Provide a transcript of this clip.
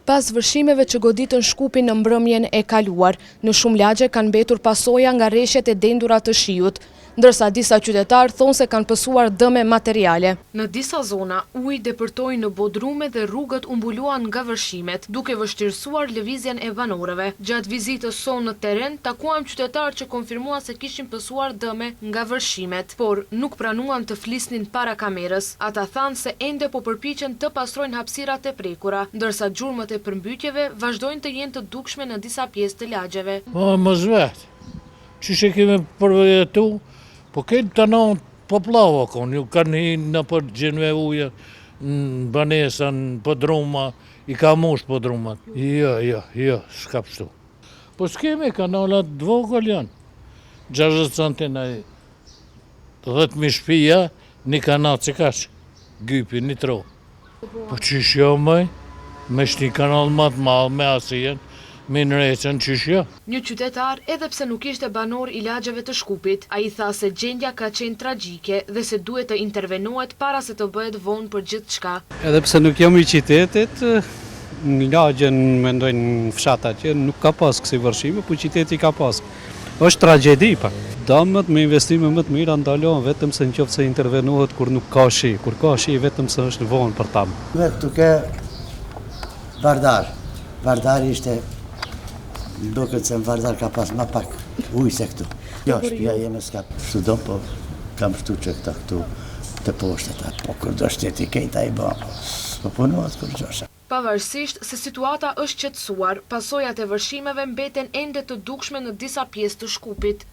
Pas vërshimeve që goditën Shkupin në mbrëmjen e kaluar, në shumë lagje kanë mbetur pasoja nga rreshtet e dendura të shiut, ndërsa disa qytetarë thonë se kanë pësuar dëme materiale. Në disa zona, uji depërtoi në bodrume dhe rrugët u mbuluan nga vërshimet, duke vështirësuar lëvizjen e banorëve. Gjatë vizitës sonë në teren, takuam qytetarë që konfirmuan se kishin pësuar dëme nga vërshimet, por nuk pranuan të flisnin para kamerës. Ata thanë se ende po përpiqen të pastrojnë hapësirat e prekura, ndërsa gjurmët e përmbytjeve vazhdojnë të jenë të dukshme në disa pjesë të lagjeve. Mos vet. Çish e kemi përjetu? Po këtë të në poplava konë, ju kanë hi në për gjenve uje, në banesa, në pëdruma, i ka mosh pëdrumat. Jo, shka pështu. Po s'kemi kanalat dvogël janë. 60 centina, 10.000 shpija, një kanal që kash, gypi, një tro. Po qish jo mëj, me shti kanal matë malë, me asijen, me nëreqen qish jo. Një qytetar, edhe pse nuk ishte banor i lagjeve të Shkupit, a i tha se gjendja ka qenë tragjike dhe se duhet të intervenohet para se të bëhet vonë për gjithë shka. Edhe pse nuk jam i qytetit, në lagjen mendojnë fshata që nuk ka pas kësi vërshime, po qyteti ka pas. Është tragedi pa. Damët me investime më të mira ndalohen vetëm se në qoftë se intervenohet kur nuk ka shi. Kur ka shi vetëm se është vonë për tamë. Me këtu ke Vardar. Vardari ishte, duket se në Vardar ka pas ma pak ujë se këtu. Jo, shpia jeme s'ka shtu po kam shtu që këtu të poshtet. Po kur do shteti kejta i ba, po punohet kur gjosha. Pavarësisht se situata është qetësuar, pasojat e vërshimeve mbeten ende të dukshme në disa pjesë të Shkupit.